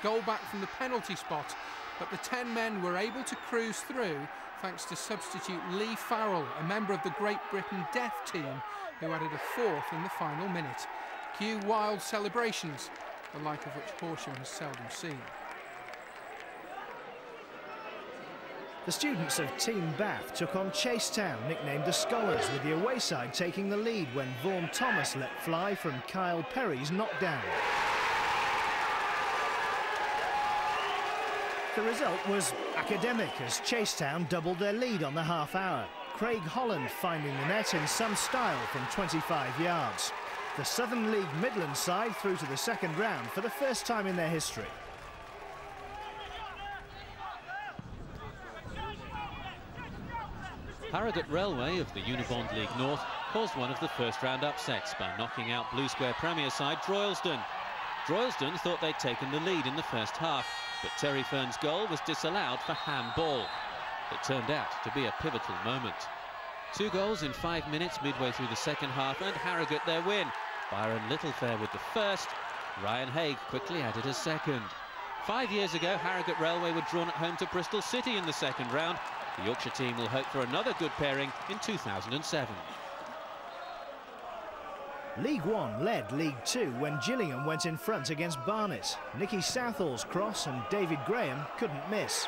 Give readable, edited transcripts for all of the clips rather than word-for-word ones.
Goal back from the penalty spot, but the 10 men were able to cruise through thanks to substitute Lee Farrell, a member of the Great Britain Deaf team, who added a fourth in the final minute. Cue wild celebrations, the like of which Horsham has seldom seen. The students of Team Bath took on Chasetown, nicknamed the Scholars, with the away side taking the lead when Vaughan Thomas let fly from Kyle Perry's knockdown. The result was academic as Chasetown doubled their lead on the half hour. Craig Holland finding the net in some style from 25 yards. The Southern League Midlands side through to the second round for the first time in their history. Harrogate Railway of the Unibond League North caused one of the first round upsets by knocking out Blue Square Premier side Droylsden. Droylsden thought they'd taken the lead in the first half, but Terry Fern's goal was disallowed for handball. It turned out to be a pivotal moment. 2 goals in 5 minutes midway through the second half and Harrogate their win. Byron Littlefair with the first, Ryan Haig quickly added a second. 5 years ago, Harrogate Railway were drawn at home to Bristol City in the second round. The Yorkshire team will hope for another good pairing in 2007. League One led League Two when Gillingham went in front against Barnet. Nicky Southall's cross and David Graham couldn't miss.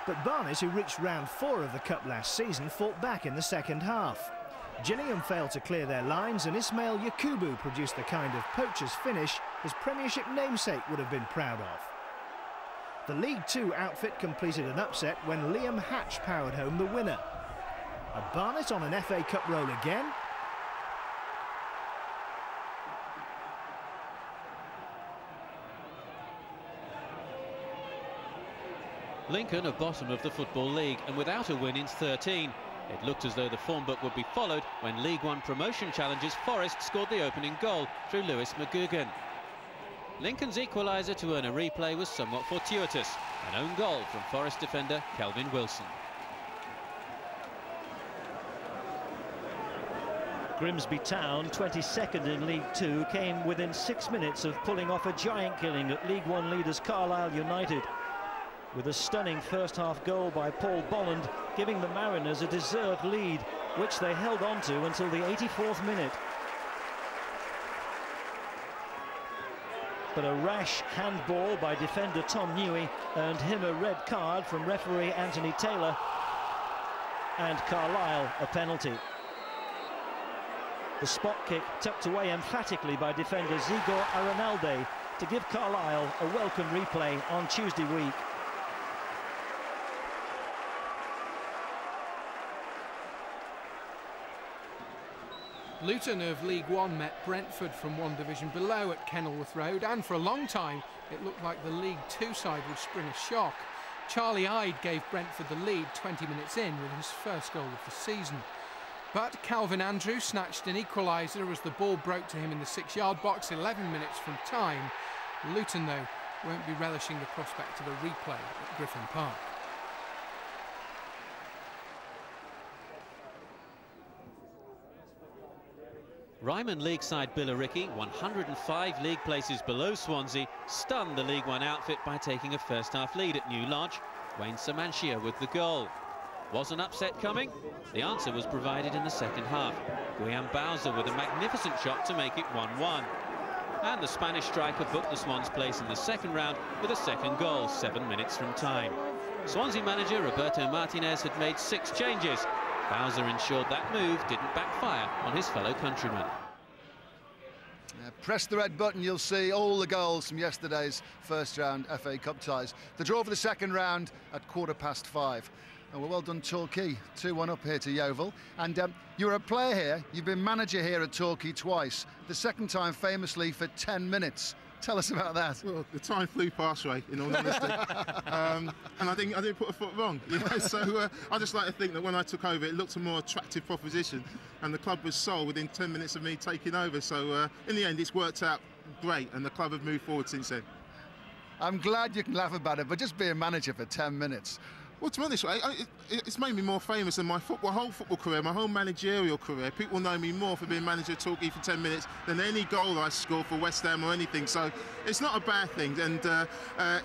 But Barnet, who reached round 4 of the Cup last season, fought back in the second half. Gillingham failed to clear their lines and Ismail Yakubu produced the kind of poacher's finish his Premiership namesake would have been proud of. The League Two outfit completed an upset when Liam Hatch powered home the winner. A Barnet on an FA Cup roll again? Lincoln are bottom of the Football League and without a win in 13. It looked as though the form book would be followed when League One promotion challengers Forest scored the opening goal through Lewis McGugan. Lincoln's equaliser to earn a replay was somewhat fortuitous, an own goal from Forest defender Kelvin Wilson. Grimsby Town, 22nd in League Two, came within 6 minutes of pulling off a giant killing at League One leaders Carlisle United, with a stunning first-half goal by Paul Bolland, giving the Mariners a deserved lead, which they held on to until the 84th minute. But a rash handball by defender Tom Newey earned him a red card from referee Anthony Taylor, and Carlisle a penalty. The spot kick tucked away emphatically by defender Zigor Aranalde to give Carlisle a welcome replay on Tuesday week. Luton of League One met Brentford from one division below at Kenilworth Road, and for a long time it looked like the League Two side would spring a shock. Charlie Ide gave Brentford the lead 20 minutes in with his first goal of the season. But Calvin Andrew snatched an equaliser as the ball broke to him in the 6-yard box 11 minutes from time. Luton, though, won't be relishing the prospect of a replay at Griffin Park. Ryman League side Billericay, 105 league places below Swansea, stunned the League One outfit by taking a first-half lead at New Lodge. Wayne Samantia with the goal. Was an upset coming? The answer was provided in the second half. Guillaume Bowser with a magnificent shot to make it 1-1. And the Spanish striker booked the Swans' place in the second round with a second goal 7 minutes from time. Swansea manager Roberto Martinez had made 6 changes. Bowser ensured that move didn't backfire on his fellow countrymen. Press the red button, you'll see all the goals from yesterday's first round FA Cup ties. The draw for the second round at 5:15. And well done, Torquay. 2-1 up here to Yeovil. And you're a player here. You've been manager here at Torquay twice. The second time famously for 10 minutes. Tell us about that. Well, the time flew past, Ray, in all honesty. And I didn't put a foot wrong. You know? So I just like to think that when I took over, it looked a more attractive proposition, and the club was sold within 10 minutes of me taking over. So in the end, it's worked out great, and the club have moved forward since then. I'm glad you can laugh about it, but just being manager for 10 minutes. Well, to be honest, it's made me more famous than my whole football career, my whole managerial career. People know me more for being manager of Torquay for 10 minutes than any goal I scored for West Ham or anything. So it's not a bad thing, and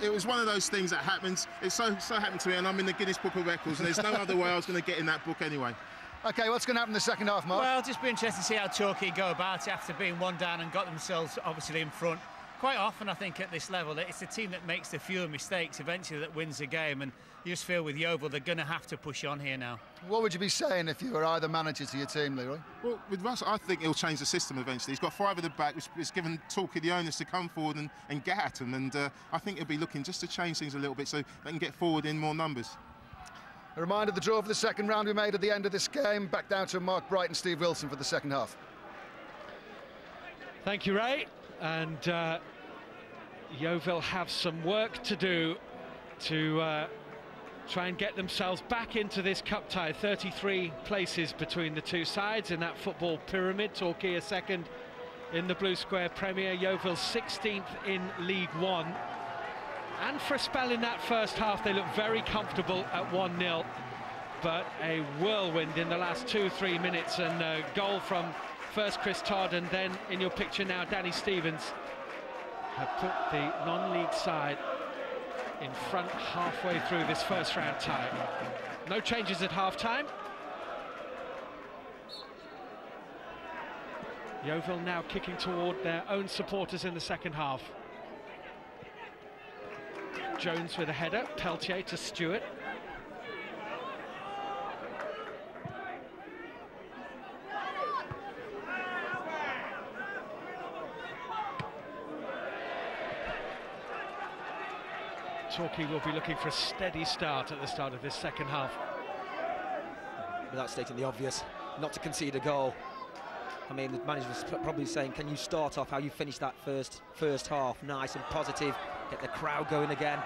it was one of those things that happens. It so happened to me, and I'm in the Guinness Book of Records, and there's no other way I was going to get in that book anyway. OK, what's going to happen in the second half, Mark? Well, just be interested to see how Torquay go about it after being one down and got themselves obviously in front. Quite often, I think, at this level, it's the team that makes the fewer mistakes eventually that wins the game, and you just feel with Yeovil they're going to have to push on here now. What would you be saying if you were either manager to your team, Leroy? Well, with Russ, I think he'll change the system eventually. He's got 5 at the back, which has given Torquay the onus to come forward and get at them, and I think he'll be looking just to change things a little bit so they can get forward in more numbers. A reminder, the draw for the second round we made at the end of this game. Back down to Mark Bright and Steve Wilson for the second half. Thank you, Ray. And Yeovil have some work to do to try and get themselves back into this cup tie. 33 places between the two sides in that football pyramid. Torquay are second in the Blue Square Premier, Yeovil 16th in League One. And for a spell in that first half, they looked very comfortable at 1-0. But a whirlwind in the last 2-3 minutes, and a goal from first Chris Todd and then, in your picture now, Danny Stevens, have put the non-league side in front halfway through this first round tie. No changes at half-time. Yeovil now kicking toward their own supporters in the second half. Jones with a header, Peltier to Stewart. Torquay will be looking for a steady start at the start of this second half. Without stating the obvious, not to concede a goal. I mean, the manager was probably saying, can you start off how you finished that first half, nice and positive, get the crowd going again.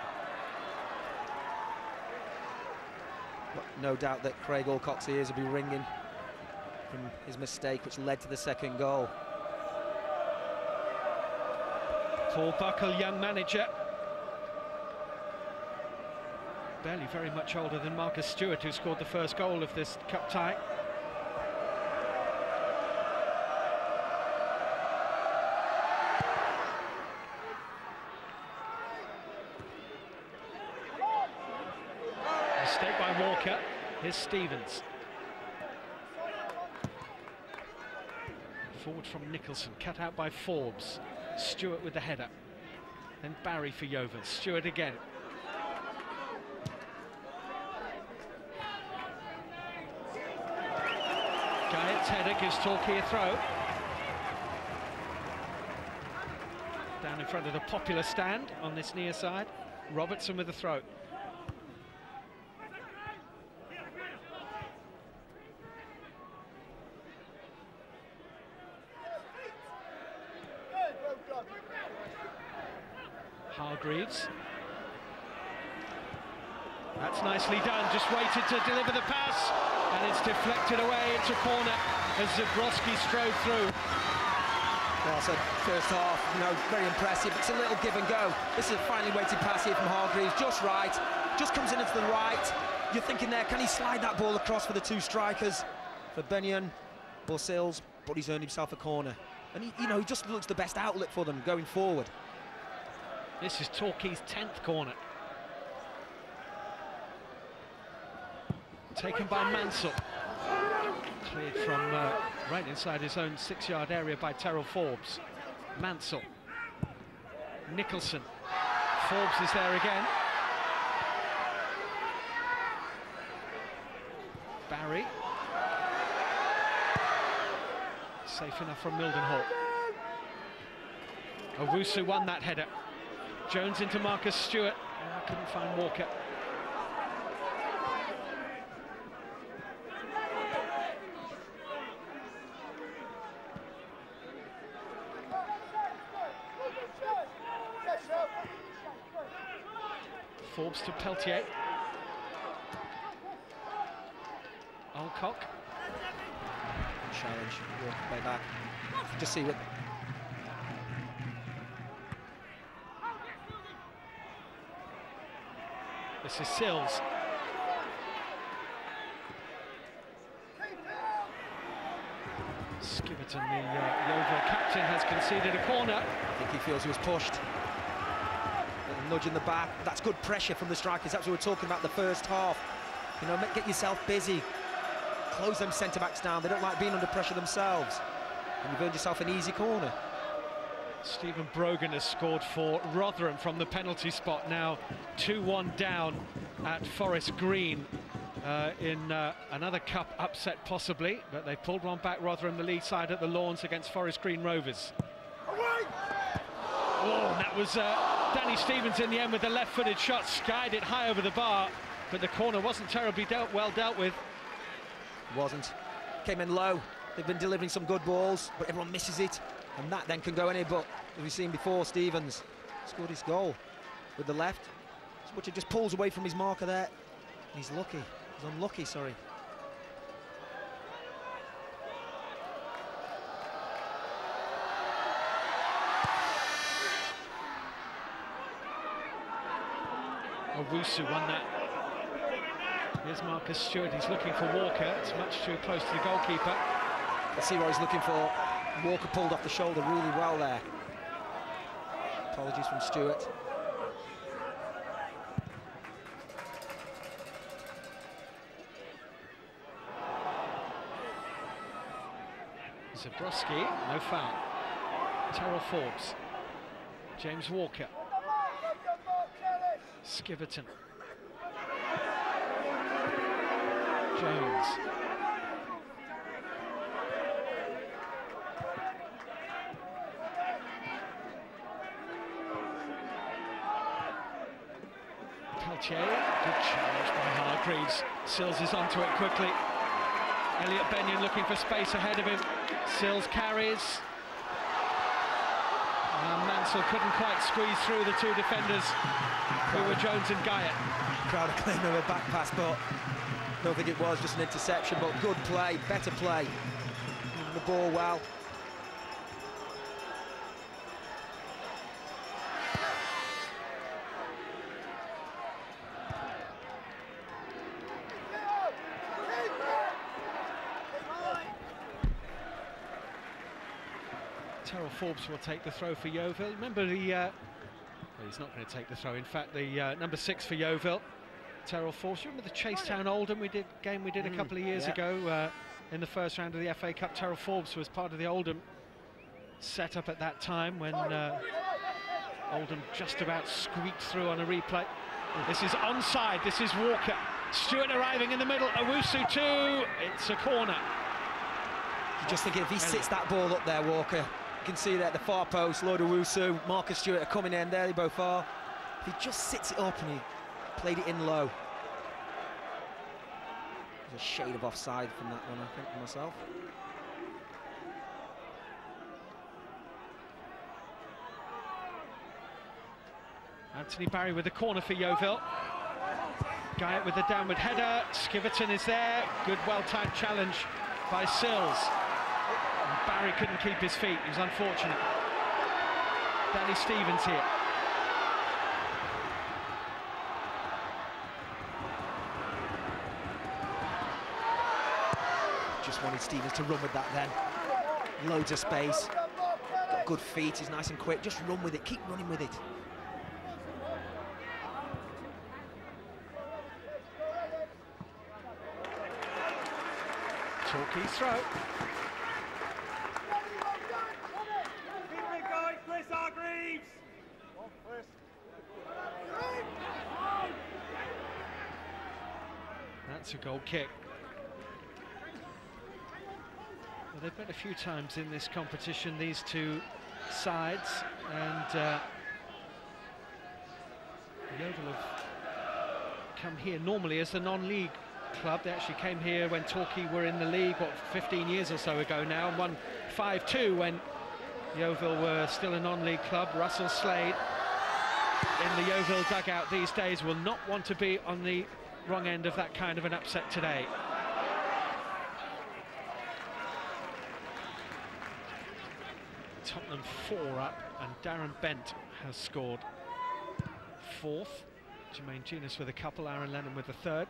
But no doubt that Craig Alcock's ears will be ringing from his mistake, which led to the second goal. Paul Buckle, young manager. Barely very much older than Marcus Stewart, who scored the first goal of this cup tie. Mistake by Walker. Here's Stevens. Forward from Nicholson, cut out by Forbes. Stewart with the header. Then Barry for Yeovil. Stewart again. Guyot's header gives Torquay a throw. Down in front of the popular stand on this near side. Robertson with a throw. Hargreaves. That's nicely done, just waited to deliver the pass, and it's deflected away into corner as Zabrowski strode through. Well, I said first half, you know, very impressive. It's a little give and go. This is a finely weighted pass here from Hargreaves, just right, just comes in to the right. You're thinking there, can he slide that ball across for the two strikers? For Benyon or Sills, but he's earned himself a corner. And he, you know, he just looks the best outlet for them going forward. This is Torquay's 10th corner. Taken by Mansell. Cleared from right inside his own 6-yard area by Terrell Forbes. Mansell. Nicholson. Forbes is there again. Barry. Safe enough from Mildenhall. Owusu won that header. Jones into Marcus Stewart. Oh, I couldn't find Walker. Forbes to Peltier. Alcock. Challenge, work way back. Just see what. This is Sills. and the Yeovil captain has conceded a corner. I think he feels he was pushed. A nudge in the back. That's good pressure from the strikers. That's what we were talking about the first half. You know, get yourself busy. Close them centre-backs down. They don't like being under pressure themselves. And you've earned yourself an easy corner. Stephen Brogan has scored for Rotherham from the penalty spot, now 2-1 down at Forest Green in another cup upset possibly, but they pulled one back. Rotherham, the lead side at the Lawns against Forest Green Rovers. Oh, and that was Danny Stevens in the end with the left-footed shot, skied it high over the bar, but the corner wasn't terribly well dealt with. Wasn't. Came in low. They've been delivering some good balls, but everyone misses it. And that then can go anywhere, but as we've seen before, Stevens scored his goal with the left. Butcher just pulls away from his marker there. And he's lucky. He's unlucky, sorry. Owusu won that. Here's Marcus Stewart. He's looking for Walker. It's much too close to the goalkeeper. Let's see what he's looking for. Walker pulled off the shoulder really well there. Apologies from Stewart. Zabrowski, no foul. Terrell Forbes. James Walker. Skiverton. Jones. Peltier, good challenge by Hargreaves. Sills is onto it quickly. Elliot Benyon looking for space ahead of him. Sills carries. Mansell couldn't quite squeeze through the two defenders who were Jones and Guyatt. Crowder claiming a back pass, but I don't think it was, just an interception, but good play, better play. Moving the ball well. Terrell Forbes will take the throw for Yeovil. Remember the... well, he's not going to take the throw. In fact, the number 6 for Yeovil, Terrell Forbes. Remember the Chasetown Oldham game we did a couple of years ago in the first round of the FA Cup? Terrell Forbes was part of the Oldham set-up at that time when Oldham just about squeaked through on a replay. This is onside. This is Walker. Stewart arriving in the middle. Owusu too. It's a corner. You just think if he sits that ball up there, Walker, you can see that at the far post, Lloyd Owusu, Marcus Stewart are coming in, there they both are. If he just sits it up and he played it in low. There's a shade of offside from that one, I think, for myself. Anthony Barry with the corner for Yeovil. Guyatt with the downward header. Skiverton is there. Good, well-timed challenge by Sills. And Barry couldn't keep his feet. He was unfortunate. Danny Stevens here. Just wanted Stevens to run with that then. Loads of space. Got good feet, he's nice and quick. Just run with it, keep running with it. Torquay throw. That's a goal kick. Well, they've met a few times in this competition, these two sides, and Yeovil have come here normally as the non-league club. They actually came here when Torquay were in the league, what, 15 years or so ago now, and won 5-2 when Yeovil were still a non-league club. Russell Slade in the Yeovil dugout these days will not want to be on the wrong end of that kind of an upset today. Tottenham 4 up, and Darren Bent has scored 4th. Jermaine Genus with a couple, Aaron Lennon with the 3rd.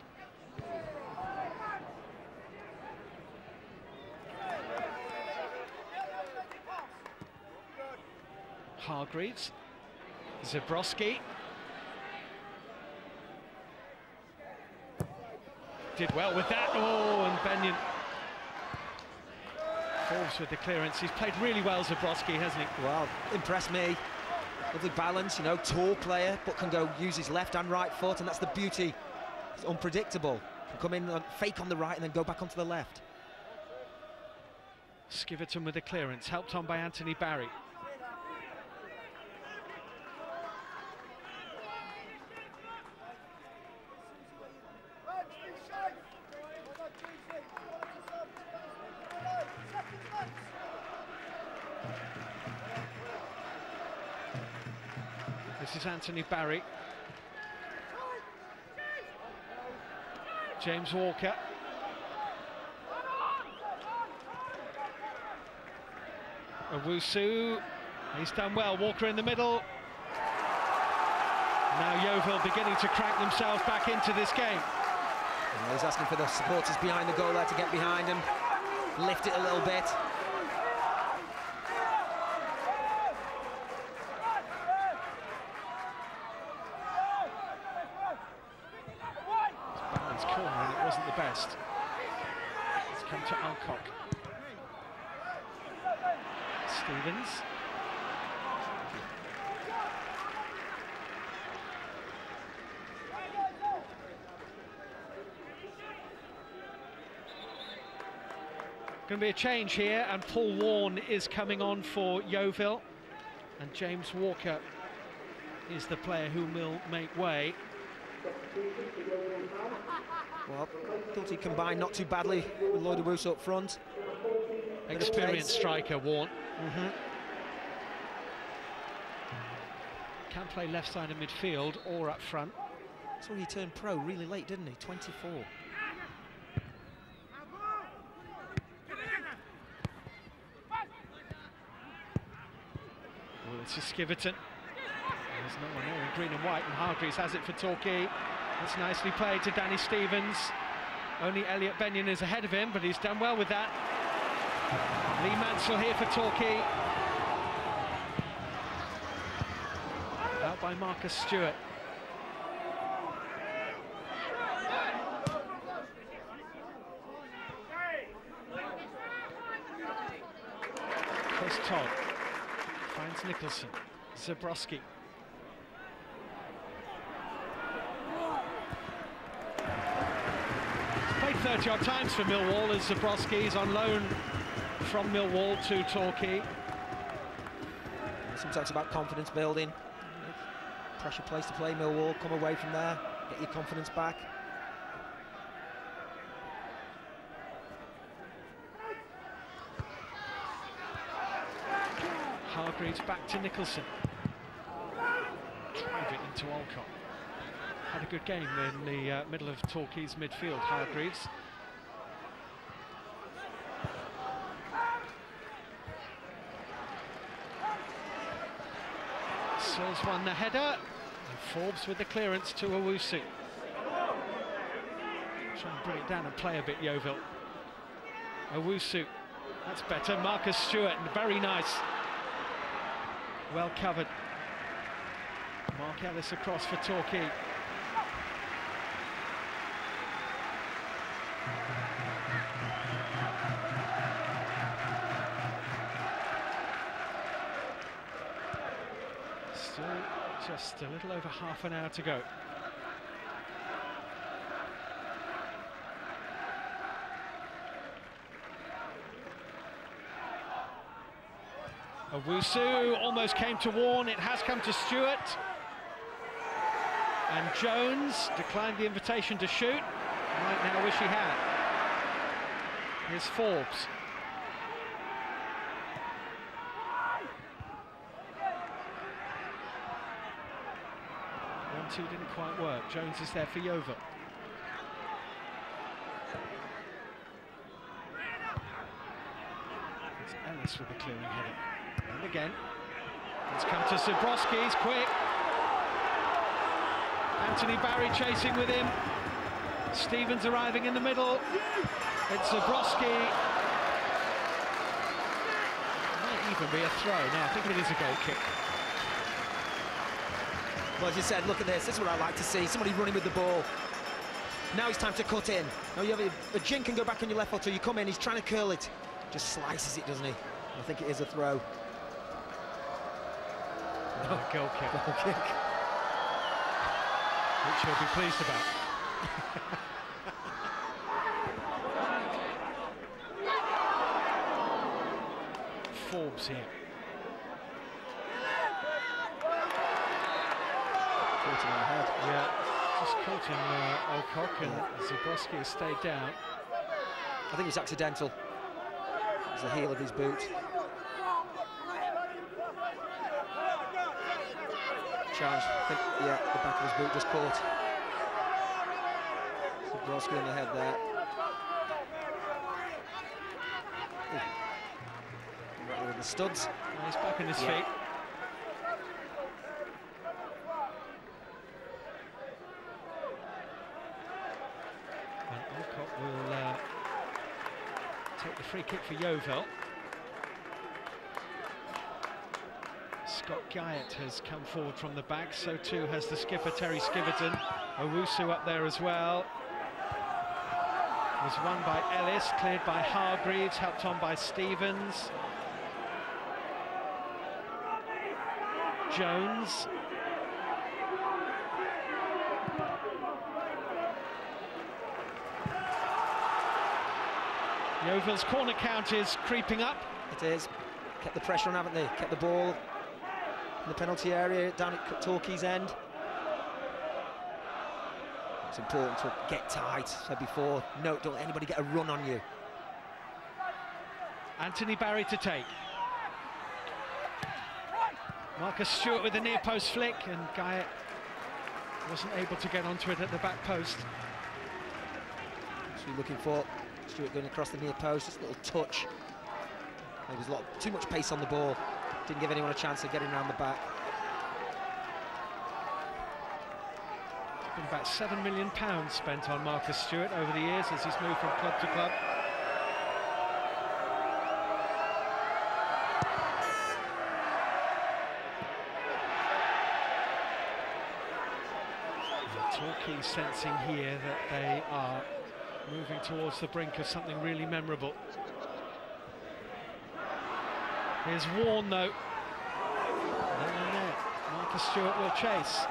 Hargreaves. Zabrowski. Did well with that. Oh, and Benyon falls with the clearance. He's played really well, Zabrowski, hasn't he? Well, impressed me. Lovely balance, you know, tall player, but can go use his left and right foot, and that's the beauty. It's unpredictable. Can come in, fake on the right, and then go back onto the left. Skiverton with the clearance, helped on by Anthony Barry. This is Anthony Barry. James Walker. Owusu, he's done well. Walker in the middle. Now Yeovil beginning to crank themselves back into this game. And he's asking for the supporters behind the goal there to get behind him, lift it a little bit. Barnes corner and it wasn't the best. It's come to Alcock. Stevens. Going to be a change here, and Paul Warne is coming on for Yeovil, and James Walker is the player who will make way. Well, thought he combined not too badly with Lloyd Owusu up front. Experienced striker, Warne. Can play left side of midfield or up front. So he turned pro really late, didn't he? 24. Well, it's a Skiverton. There's no one there in green and white, and Hargreaves has it for Torquay. That's nicely played to Danny Stevens. Only Elliot Benyon is ahead of him, but he's done well with that. Lee Mansell here for Torquay. Out by Marcus Stewart. Chris Todd finds Nicholson. Zabrowski. Played 30-odd times for Millwall as Zabrowski is on loan from Millwall to Torquay. Sometimes it's about confidence building. Pressure place to play, Millwall. Come away from there, get your confidence back. Hargreaves back to Nicholson. Drive it into Alcock. Had a good game in the middle of Torquay's midfield, Hargreaves. Sills won the header, and Forbes with the clearance to Owusu. Try and bring it down and play a bit, Yeovil. Owusu, that's better. Marcus Stewart, very nice. Well covered. Mark Ellis across for Torquay. Still just a little over half an hour to go. Owusu almost came to Warne, it has come to Stewart. And Jones declined the invitation to shoot. Might now wish he had. Here's Forbes. One, two didn't quite work. Jones is there for Yeovil. It's Ellis with the clearing header. And again, it's come to Zabrowski, he's quick. Anthony Barry chasing with him. Stevens arriving in the middle. It's Zabrowski. Might even be a throw. No, I think it is a goal kick. Well, as you said, look at this. This is what I like to see. Somebody running with the ball. Now it's time to cut in. Now you have a jink can go back on your left foot, so you come in, he's trying to curl it. Just slices it, doesn't he? I think it is a throw. Oh, goal kick. Goal kick. Which he'll be pleased about. Forbes here. Caught him on the head. Yeah, just caught him, Alcock, and Zabrowski has stayed down. I think it was accidental. It was the heel of his boot. Challenge, I think, yeah, the back of his boot just caught. Zabrowski on the head there. Right with the studs. And he's back on his feet. And Alcock will take the free kick for Yeovil. Scott Guyett has come forward from the back, so too has the skipper Terry Skiverton. Owusu up there as well. Was won by Ellis, cleared by Hargreaves, helped on by Stevens. Jones. Yeovil's corner count is creeping up. It is. Kept the pressure on, haven't they? Kept the ball in the penalty area down at Torquay's end. It's important to get tight. Said before, no, don't let anybody get a run on you. Anthony Barry to take. Marcus Stewart with a near post flick, and Guyett wasn't able to get onto it at the back post. That's what you're looking for. Stewart going across the near post, just a little touch. There was too much pace on the ball. Didn't give anyone a chance of getting around the back. It's been about £7 million spent on Marcus Stewart over the years as he's moved from club to club. Torquay sensing here that they are moving towards the brink of something really memorable. Here's Warne though. Marcus Stewart will chase.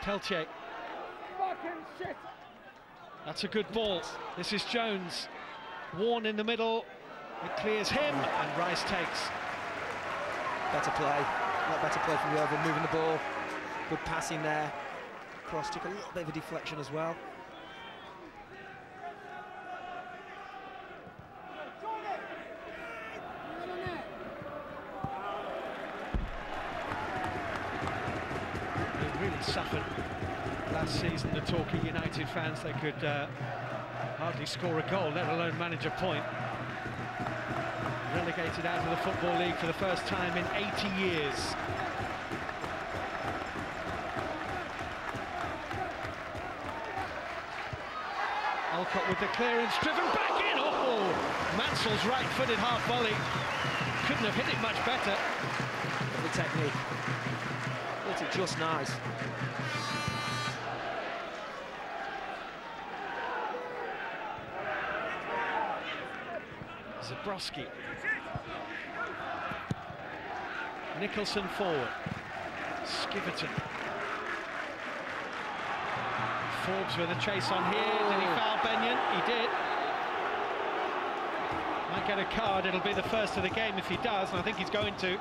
Peltier. That's a good ball. This is Jones. Warne in the middle. It clears him and Rice takes. Better play. A lot better play from Yeovil, moving the ball. Good passing there. Cross took a little bit of a deflection as well. They really suffered last season, the Torquay United fans. They could hardly score a goal, let alone manage a point. Relegated out of the Football League for the first time in 80 years. Alcock with the clearance, driven back in. Oh, Mansell's right-footed half volley. Couldn't have hit it much better. Lovely technique. Hit it just nice. Zabrowski. Nicholson forward. Skiverton. Forbes with a chase on here. Did he foul Benyon? He did. Might get a card. It'll be the first of the game if he does, and I think he's going to.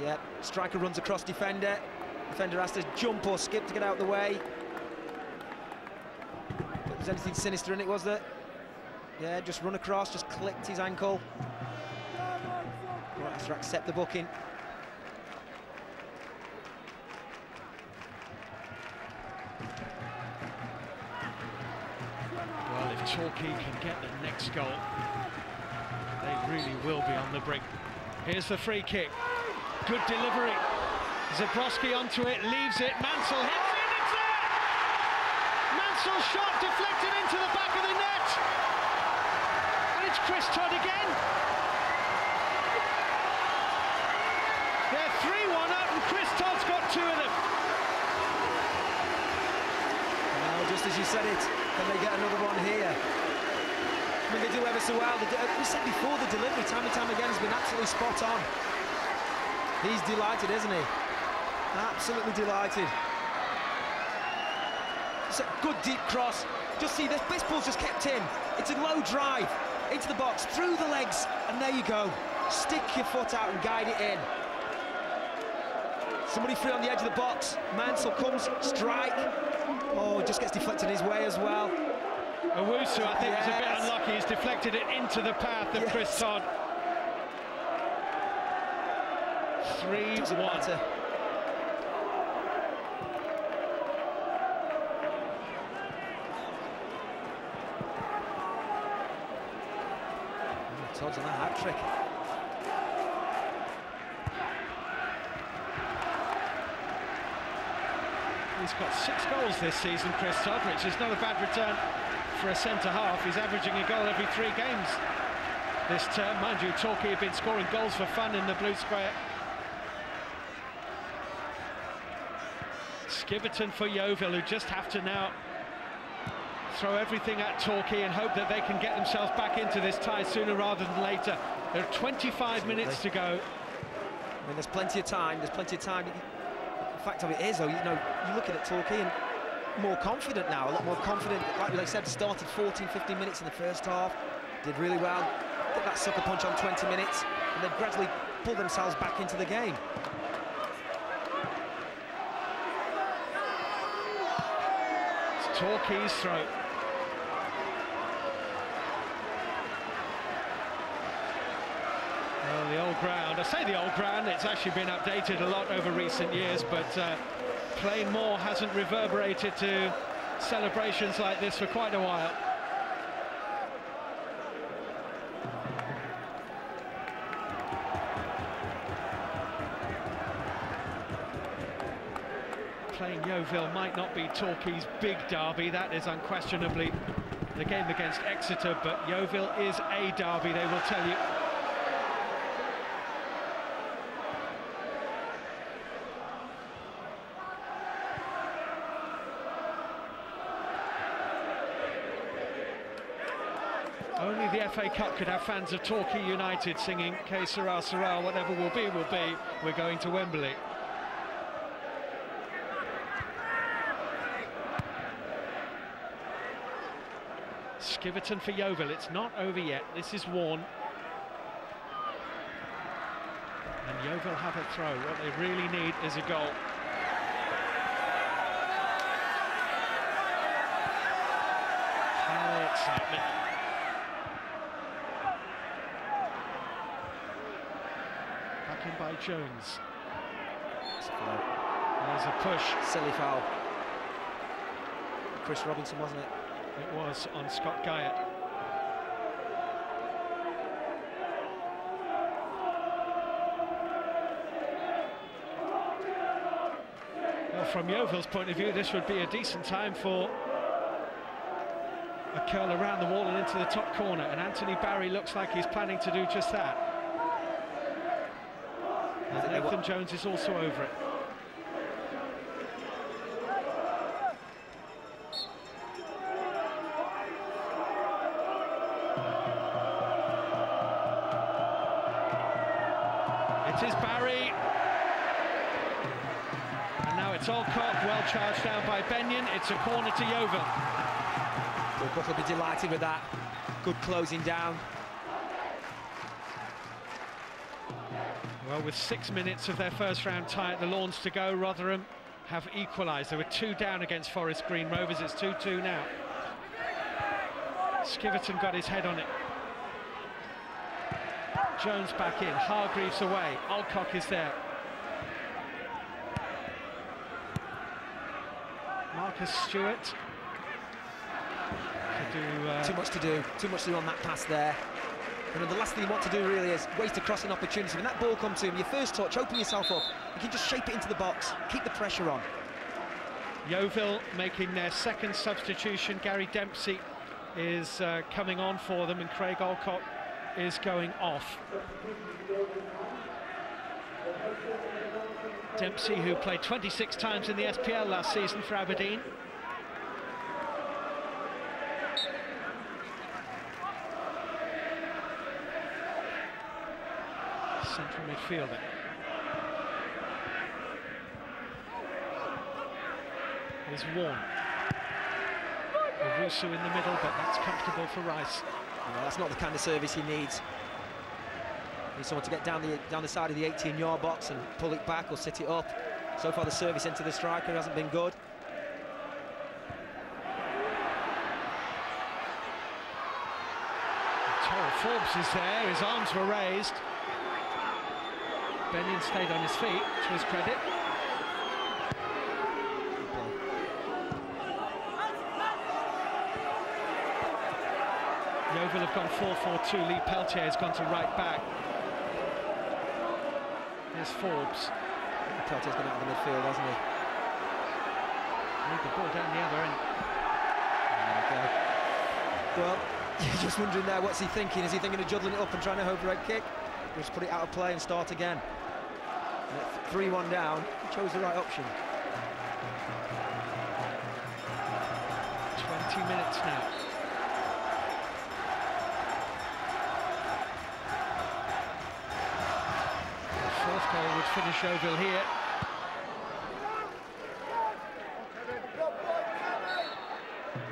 Yep, striker runs across defender. Defender has to jump or skip to get out of the way. If there's anything sinister in it, was there? Yeah, just run across, just clipped his ankle. Right, has to accept the booking. Well, if Torquay can get the next goal, they really will be on the brink. Here's the free kick. Good delivery. Zabrowski onto it, leaves it. Mansell hits it, it's there! Mansell's shot deflected into the back of the net. And It's Chris Todd again. They're 3-1 up and Chris Todd's got 2 of them. Well, just as you said it, can they get another one here? I mean, they do ever so well. We said before, the delivery time and time again has been absolutely spot on. He's delighted, isn't he? Absolutely delighted. It's a good deep cross. Just see, this ball's just kept in. It's a low drive into the box, through the legs, and there you go. Stick your foot out and guide it in. Somebody free on the edge of the box. Mansell comes, strike. Oh, just gets deflected his way as well. Owusu, I think, was a bit unlucky. He's deflected it into the path of Chris Todd. 3-1. Todd's on a hat-trick. He's got 6 goals this season, Chris Todd, which is not a bad return for a centre-half. He's averaging a goal every 3 games this term. Mind you, Torquay have been scoring goals for fun in the blue square. Skiverton for Yeovil, who just have to now throw everything at Torquay and hope that they can get themselves back into this tie sooner rather than later. There are 25 minutes to go. I mean, there's plenty of time. There's plenty of time. The fact of it is, though, you know, you're looking at Torquay and more confident now, a lot more confident. Like they said, started 14-15 minutes in the first half, did really well, get that sucker punch on 20 minutes, and they've gradually pulled themselves back into the game. It's Torquay's throw. Well, the old ground, I say the old ground, it's actually been updated a lot over recent years, but Plain Moor hasn't reverberated to celebrations like this for quite a while. Playing Yeovil might not be Torquay's big derby, that is unquestionably the game against Exeter, but Yeovil is a derby, they will tell you. Only the FA Cup could have fans of Torquay United singing "Que sera, sera, whatever will be, will be." We're going to Wembley. Skiverton for Yeovil. It's not over yet. This is Warne. And Yeovil have a throw. What they really need is a goal. High excitement. Back in by Jones. There's a push. Silly foul. Chris Robinson, wasn't it? It was on Scott Guyot. Well, from Yeovil's point of view, this would be a decent time for a curl around the wall and into the top corner, and Anthony Barry looks like he's planning to do just that. And Nathan Jones is also over it. It is Barry. And now it's Alcock, well charged down by Benyon. It's a corner to Yeovil. Buck will be delighted with that. Good closing down. Well, with 6 minutes of their first round tie at the Lawns to go, Rotherham have equalised. There were 2 down against Forest Green Rovers. It's 2-2 now. Skiverton got his head on it. Jones back in, Hargreaves away, Alcock is there. Marcus Stewart. Too much to do on that pass there. You know, the last thing you want to do really is waste a crossing opportunity. When that ball comes to him, your first touch, open yourself up, you can just shape it into the box, keep the pressure on. Yeovil making their second substitution. Gary Dempsey is coming on for them, and Craig Alcott is going off. Dempsey, who played 26 times in the SPL last season for Aberdeen. Central midfielder. Is Warne. Owusu in the middle, but that's comfortable for Rice. Yeah, that's not the kind of service he needs. Needs someone to get down the side of the 18-yard box and pull it back or sit it up. So far the service into the striker hasn't been good. Terrell Forbes is there, his arms were raised. Benyon stayed on his feet, to his credit. Yeovil have gone 4-4-2. Lee Peltier has gone to right back. There's Forbes. Peltier's gone out of the midfield, hasn't he? Moved the ball down the other end. Okay. Well, you're just wondering there, what's he thinking? Is he thinking of juddling it up and trying to overhead kick? Or just put it out of play and start again? 3-1 down, he chose the right option. 20 minutes now. The fourth goal would finish Yeovil here.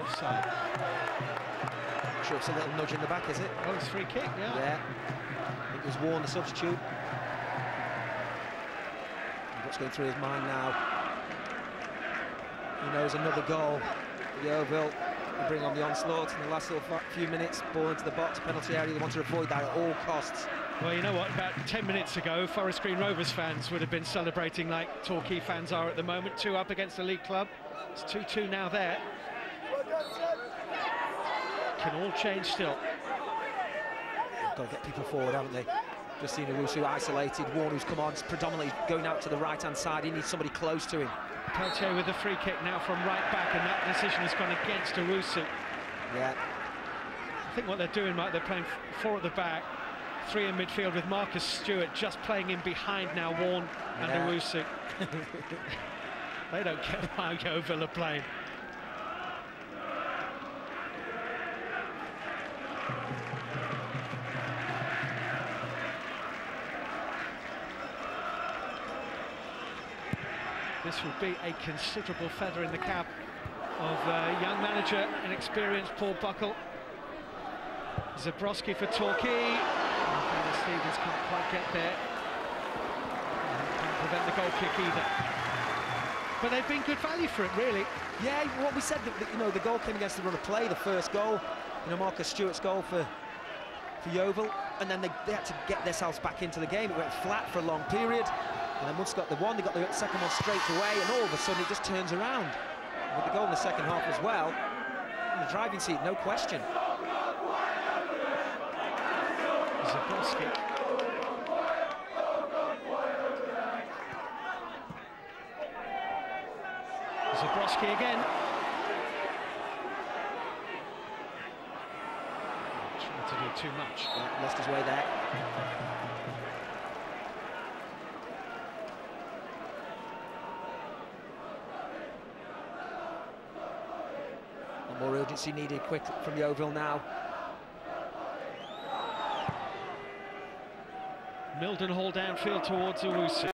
Offside. Sure, it's a little nudge in the back, is it? Oh, it's free kick, yeah. Yeah. I think it was Warne, the substitute. What's going through his mind now? He knows another goal. Yeovil will bring on the onslaught in the last little few minutes. Ball into the box, penalty area. They want to avoid that at all costs. Well, you know what? About 10 minutes ago, Forest Green Rovers fans would have been celebrating like Torquay fans are at the moment. 2 up against the league club. It's 2-2 now there. Can all change still. Got to get people forward, haven't they? Just seen Owusu isolated. Warne, who's come on, predominantly going out to the right-hand side. He needs somebody close to him. Peltier with the free kick now from right back, and that decision has gone against Owusu. Yeah. I think what they're doing, Mike, they're playing 4 at the back, 3 in midfield with Marcus Stewart just playing in behind now Warne and Owusu. They don't care how Yeovil are playing. This will be a considerable feather in the cap of young manager, inexperienced Paul Buckle. Zabrowski for Torquay. Stevens can't quite get there. Can't prevent the goal kick either. But they've been good value for it, really. Yeah, what we said, that you know, the goal came against the run of play, the first goal. You know, Marcus Stewart's goal for Yeovil, and then they had to get themselves back into the game. It went flat for a long period. And then once they got the one, they got the second one straight away, and all of a sudden it just turns around. And with the goal in the second half as well, in the driving seat, no question. Zabrowski. Zabrowski again. Trying to do too much. Yeah, lost his way there. More urgency needed quick from Yeovil now. Mildenhall downfield towards Owusu.